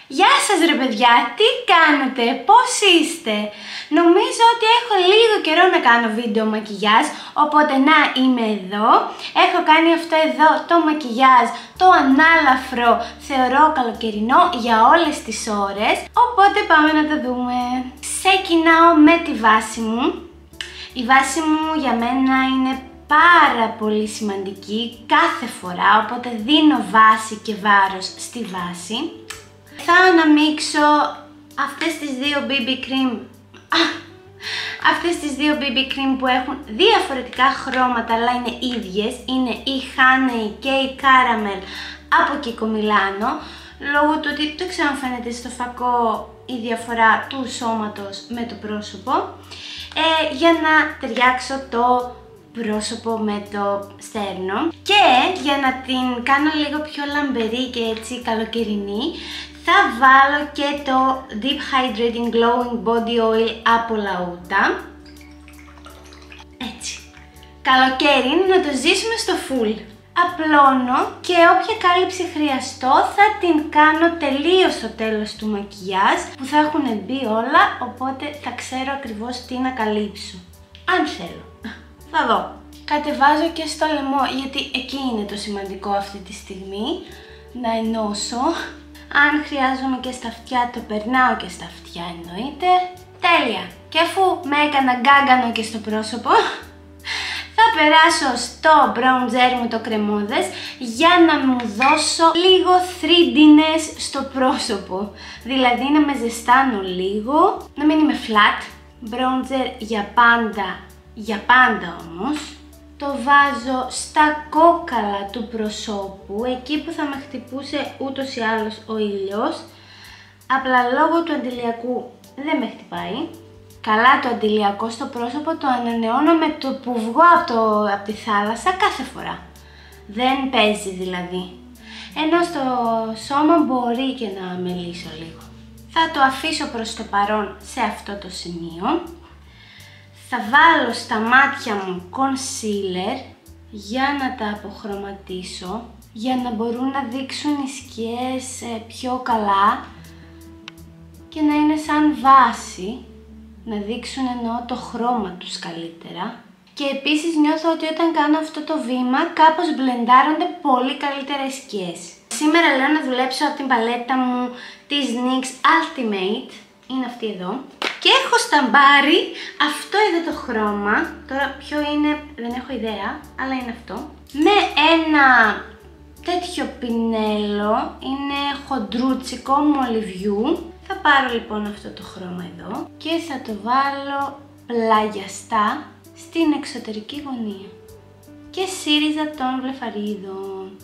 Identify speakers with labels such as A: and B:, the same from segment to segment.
A: Γεια σας ρε παιδιά, τι κάνετε, πώς είστε? Νομίζω ότι έχω λίγο καιρό να κάνω βίντεο μακιγιάζ, οπότε να είμαι εδώ. Έχω κάνει αυτό εδώ το μακιγιάζ, το ανάλαφρο, θεωρώ καλοκαιρινό για όλες τις ώρες. Οπότε πάμε να το δούμε. Ξεκινάω με τη βάση μου. Η βάση μου για μένα είναι πάρα πολύ σημαντική κάθε φορά, οπότε δίνω βάση και βάρος στη βάση. Θα αναμίξω αυτές τις δύο BB cream. Αυτές τις δύο BB cream που έχουν διαφορετικά χρώματα αλλά είναι ίδιες. Είναι η Honey και η Caramel από Kiko Milano. Λόγω του ότι δεν ξέρω αν φαίνεται στο φακό η διαφορά του σώματος με το πρόσωπο. Για να ταιριάξω το πρόσωπο με το στέρνο. Και για να την κάνω λίγο πιο λαμπερή και έτσι καλοκαιρινή, θα βάλω και το Deep Hydrating Glowing Body Oil από Lauta. Έτσι. Καλοκαίρι είναι να το ζήσουμε στο full. Απλώνω και όποια κάλυψη χρειαστώ θα την κάνω τελείως στο τέλος του μακιγιάζ, που θα έχουν μπει όλα, οπότε θα ξέρω ακριβώς τι να καλύψω. Αν θέλω. Θα δω. Κατεβάζω και στο λαιμό, γιατί εκεί είναι το σημαντικό αυτή τη στιγμή, να ενώσω. Αν χρειάζομαι και στα αυτιά, το περνάω και στα αυτιά εννοείται. Τέλεια! Και αφού με έκανα γκάγκανο και στο πρόσωπο, θα περάσω στο bronzer μου το κρεμόδες για να μου δώσω λίγο 3Dness στο πρόσωπο. Δηλαδή να με ζεστάνω λίγο, να μην είμαι flat. Bronzer για πάντα όμως. Το βάζω στα κόκαλα του προσώπου, εκεί που θα με χτυπούσε ούτως ή άλλως ο ήλιος. Απλά λόγω του αντιλιακού δεν με χτυπάει. Καλά, το αντιλιακό στο πρόσωπο το ανανεώνω με το που βγω από τη θάλασσα κάθε φορά. Δεν παίζει δηλαδή. Ενώ στο σώμα μπορεί και να μελίσω λίγο. Θα το αφήσω προς το παρόν σε αυτό το σημείο. Θα βάλω στα μάτια μου concealer για να τα αποχρωματίσω, για να μπορούν να δείξουν οι σκιές πιο καλά και να είναι σαν βάση, να δείξουν εννοώ το χρώμα τους καλύτερα. Και επίσης νιώθω ότι όταν κάνω αυτό το βήμα κάπως μπλεντάρονται πολύ καλύτερα οι σκιές. Σήμερα λέω να δουλέψω από την παλέτα μου της NYX Ultimate, είναι αυτή εδώ. Και έχω σταμπάρει αυτό εδώ το χρώμα, τώρα ποιο είναι δεν έχω ιδέα, αλλά είναι αυτό. Με ένα τέτοιο πινέλο, είναι χοντρούτσικο μολυβιού. Θα πάρω λοιπόν αυτό το χρώμα εδώ και θα το βάλω πλαγιαστά στην εξωτερική γωνία. Και σύριζα των βλεφαρίδων.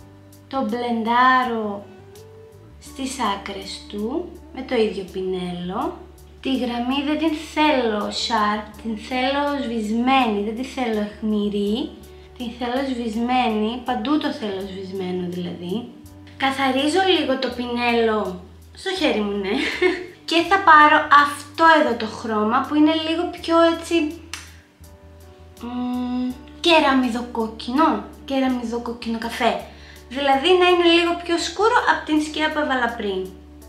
A: Το μπλεντάρω στις άκρες του με το ίδιο πινέλο. Τη γραμμή δεν την θέλω sharp, την θέλω σβησμένη, δεν τη θέλω αιχμηρή. Την θέλω σβησμένη, παντού το θέλω σβησμένο δηλαδή. Καθαρίζω λίγο το πινέλο στο χέρι μου, ναι. Και θα πάρω αυτό εδώ το χρώμα που είναι λίγο πιο έτσι κεραμιδοκόκκινο καφέ. Δηλαδή να είναι λίγο πιο σκούρο από την σκιά που έβαλα πριν.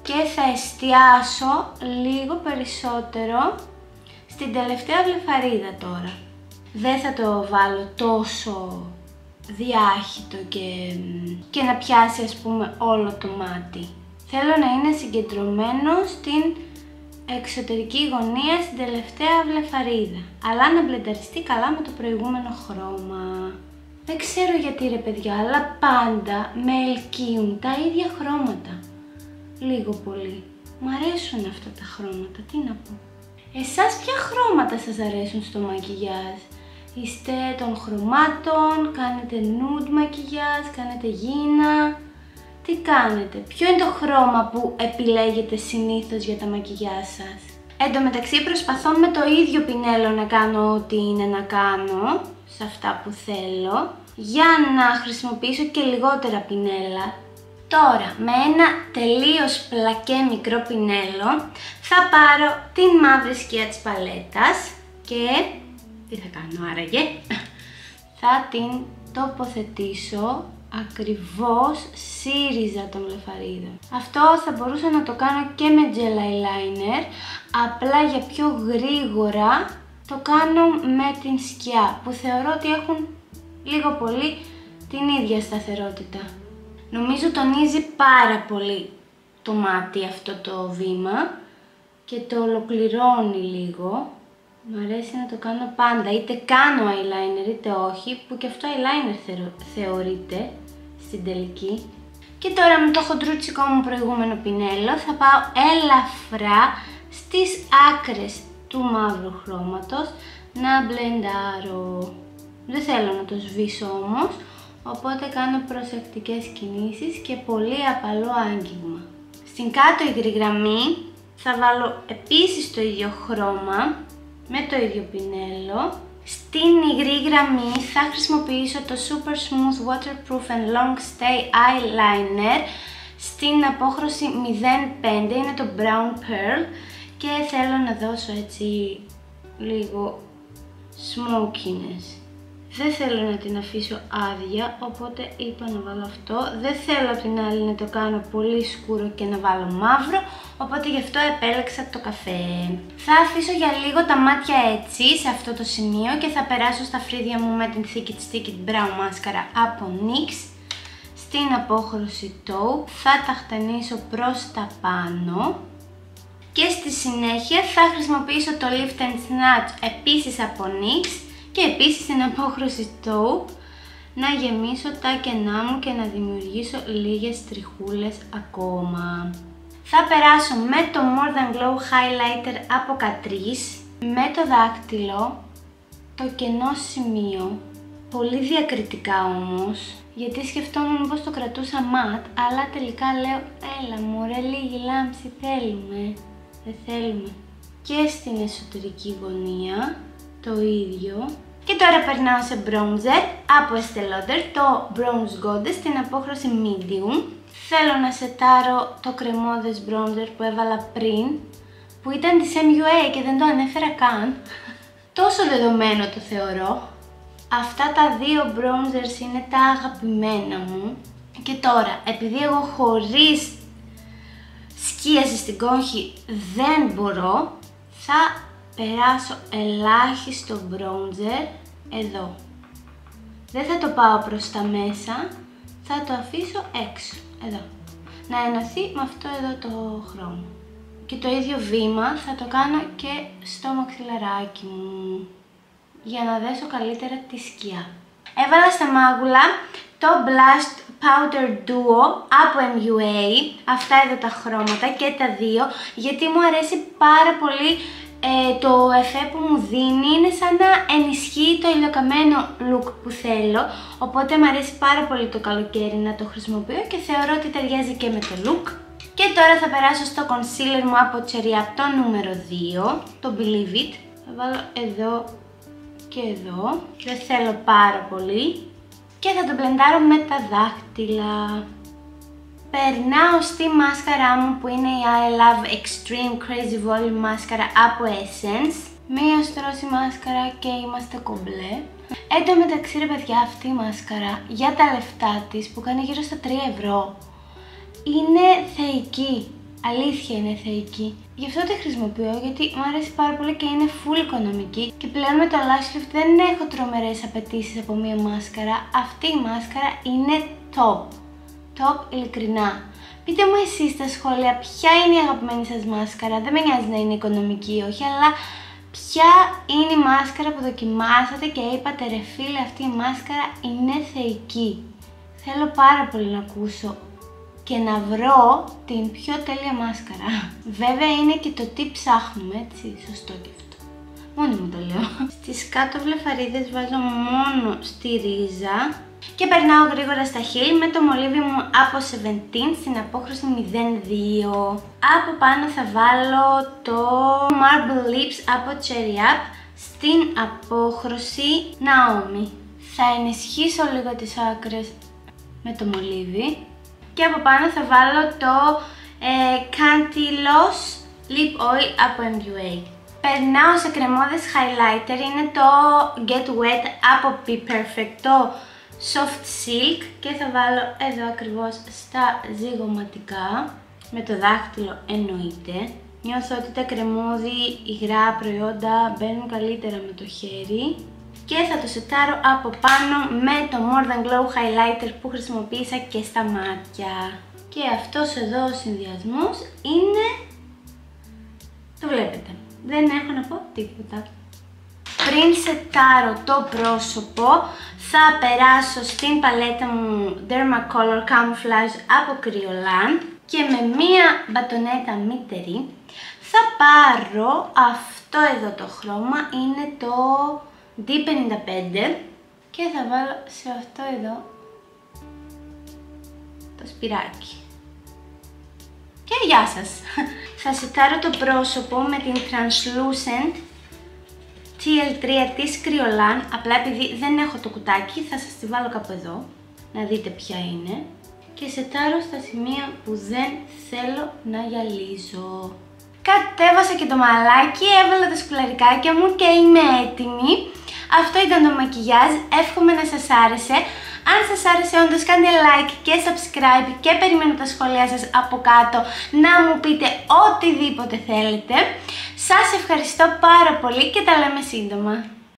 A: Και θα εστιάσω λίγο περισσότερο στην τελευταία βλεφαρίδα τώρα. Δεν θα το βάλω τόσο διάχυτο και να πιάσει ας πούμε όλο το μάτι. Θέλω να είναι συγκεντρωμένο στην εξωτερική γωνία, στην τελευταία βλεφαρίδα. Αλλά να μπλενταριστεί καλά με το προηγούμενο χρώμα. Δεν ξέρω γιατί ρε παιδιά, αλλά πάντα με ελκύουν τα ίδια χρώματα. Λίγο πολύ. Μ' αρέσουν αυτά τα χρώματα, τι να πω. Εσάς ποια χρώματα σας αρέσουν στο μακιγιάζ? Είστε των χρωμάτων, κάνετε nude μακιγιάζ, κάνετε γύνα? Τι κάνετε? Ποιο είναι το χρώμα που επιλέγετε συνήθως για τα μακιγιάζ σας? Εν τω μεταξύ προσπαθώ με το ίδιο πινέλο να κάνω ό,τι είναι να κάνω σε αυτά που θέλω, για να χρησιμοποιήσω και λιγότερα πινέλα. Τώρα, με ένα τελείως πλακέ μικρό πινέλο, θα πάρω την μαύρη σκιά της παλέτας και τι θα κάνω άραγε? Θα την τοποθετήσω ακριβώς σύριζα των βλεφαρίδων. Αυτό θα μπορούσα να το κάνω και με gel eyeliner, απλά για πιο γρήγορα το κάνω με την σκιά, που θεωρώ ότι έχουν λίγο πολύ την ίδια σταθερότητα. Νομίζω τονίζει πάρα πολύ το μάτι αυτό το βήμα και το ολοκληρώνει λίγο. Μου αρέσει να το κάνω πάντα, είτε κάνω eyeliner είτε όχι, που και αυτό eyeliner θεωρείται στην τελική. Και τώρα με το χοντρούτσικο μου προηγούμενο πινέλο θα πάω ελαφρά στις άκρες του μαύρου χρώματος να μπλεντάρω. Δεν θέλω να το σβήσω όμως, οπότε κάνω προσεκτικές κινήσεις και πολύ απαλό άγγιγμα. Στην κάτω υγρή γραμμή θα βάλω επίσης το ίδιο χρώμα με το ίδιο πινέλο. Στην υγρή γραμμή θα χρησιμοποιήσω το Super Smooth Waterproof and Long Stay Eyeliner στην απόχρωση 05, είναι το Brown Pearl και θέλω να δώσω έτσι λίγο smokiness. Δεν θέλω να την αφήσω άδεια, οπότε είπα να βάλω αυτό. Δεν θέλω απ' την άλλη να το κάνω πολύ σκούρο και να βάλω μαύρο, οπότε γι' αυτό επέλεξα το καφέ. Θα αφήσω για λίγο τα μάτια έτσι, σε αυτό το σημείο, και θα περάσω στα φρύδια μου με την Thick It Stick It Brow μάσκαρα από NYX. Στην απόχρωση Taupe θα τα χτενίσω προς τα πάνω. Και στη συνέχεια θα χρησιμοποιήσω το Lift and Snatch επίσης από NYX και επίσης στην απόχρωση Taupe να γεμίσω τα κενά μου και να δημιουργήσω λίγες τριχούλες ακόμα. Θα περάσω με το More Than Glow Highlighter από Catrice με το δάκτυλο το κενό σημείο, πολύ διακριτικά όμως, γιατί σκεφτόμουν πως το κρατούσα ματ, αλλά τελικά λέω έλα μωρέ, λίγη λάμψη θέλουμε, δεν θέλουμε. Και στην εσωτερική γωνία το ίδιο. Και τώρα περνάω σε bronzer από Estee Lauder, το Bronze Goddess στην απόχρωση Medium. Θέλω να σετάρω το κρεμώδες bronzer που έβαλα πριν, που ήταν της MUA και δεν το ανέφερα καν. Τόσο δεδομένο το θεωρώ. Αυτά τα δύο bronzers είναι τα αγαπημένα μου. Και τώρα, επειδή εγώ χωρίς σκίαση στην κόχη δεν μπορώ, θα περάσω ελάχιστο bronzer εδώ. Δεν θα το πάω προς τα μέσα, θα το αφήσω έξω, εδώ. Να ενωθεί με αυτό εδώ το χρώμα. Και το ίδιο βήμα θα το κάνω και στο μαξιλαράκι μου, για να δέσω καλύτερα τη σκιά. Έβαλα στα μάγουλα το Blushed Powder Duo από MUA, αυτά εδώ τα χρώματα και τα δύο, γιατί μου αρέσει πάρα πολύ το εφέ που μου δίνει, είναι σαν να ενισχύει το ηλιοκαμένο look που θέλω, οπότε μου αρέσει πάρα πολύ το καλοκαίρι να το χρησιμοποιώ και θεωρώ ότι ταιριάζει και με το look. Και τώρα θα περάσω στο concealer μου από Cherry Up, το νούμερο 2, το Believe It. Θα βάλω εδώ και εδώ, δεν θέλω πάρα πολύ, και θα το μπλεντάρω με τα δάχτυλα. Περνάω στη μάσκαρά μου που είναι η I Love Extreme Crazy Volume μάσκαρα από Essence. Μία στρώση μάσκαρα και είμαστε κομπλέ. Εν τω μεταξύ ρε παιδιά, αυτή η μάσκαρα για τα λεφτά της που κάνει γύρω στα 3 ευρώ είναι θεϊκή. Αλήθεια είναι θεϊκή. Γι' αυτό τη χρησιμοποιώ, γιατί μου αρέσει πάρα πολύ και είναι full οικονομική. Και πλέον με το Lash Lift δεν έχω τρομερές απαιτήσεις από μία μάσκαρα. Αυτή η μάσκαρα είναι top. Top, ειλικρινά. Πείτε μου εσείς στα σχόλια ποια είναι η αγαπημένη σας μάσκαρα. Δεν με νοιάζει να είναι οικονομική ή όχι, αλλά ποια είναι η μάσκαρα που δοκιμάσατε και είπατε ρε φίλε, αυτή η μάσκαρα είναι θεϊκή. Θέλω πάρα πολύ να ακούσω και να βρω την πιο τέλεια μάσκαρα. Βέβαια είναι και το τι ψάχνουμε, έτσι, σωστό και αυτό. Μόνη μου το λέω. Στις κάτω βλεφαρίδες βάζω μόνο στη ρίζα και περνάω γρήγορα στα χείλη με το μολύβι μου από 17 στην απόχρωση 02. Από πάνω θα βάλω το Marble Lips από Cherry Up στην απόχρωση Naomi. Θα ενισχύσω λίγο τις άκρες με το μολύβι. Και από πάνω θα βάλω το Cantilos Lip Oil από MUA. Περνάω σε κρεμώδες highlighter, είναι το Get Wet από Be Perfect, το Soft Silk και θα βάλω εδώ ακριβώς στα ζυγωματικά, με το δάχτυλο εννοείται. Νιώθω ότι τα κρεμούδι, υγρά προϊόντα μπαίνουν καλύτερα με το χέρι. Και θα το σετάρω από πάνω με το More Than Glow Highlighter που χρησιμοποίησα και στα μάτια. Και αυτός εδώ ο συνδυασμός είναι... το βλέπετε. Δεν έχω να πω τίποτα. Πριν σετάρω το πρόσωπο, θα περάσω στην παλέτα μου Dermacolor Camouflage από Kryolan και με μία μπατονέτα μυτερή θα πάρω αυτό εδώ το χρώμα, είναι το D55 και θα βάλω σε αυτό εδώ το σπυράκι. Και γεια σας! Θα σετάρω το πρόσωπο με την Translucent TL3 της Kryolan, απλά επειδή δεν έχω το κουτάκι θα σας τη βάλω κάπου εδώ, να δείτε ποια είναι. Και σετάρω στα σημεία που δεν θέλω να γυαλίζω. Κατέβασα και το μαλάκι, έβαλα τα σκουλαρικάκια μου και είμαι έτοιμη. Αυτό ήταν το μακιγιάζ, εύχομαι να σας άρεσε. Αν σας άρεσε όντως κάντε like και subscribe και περιμένω τα σχόλιά σας από κάτω να μου πείτε οτιδήποτε θέλετε. Σας ευχαριστώ πάρα πολύ και τα λέμε σύντομα.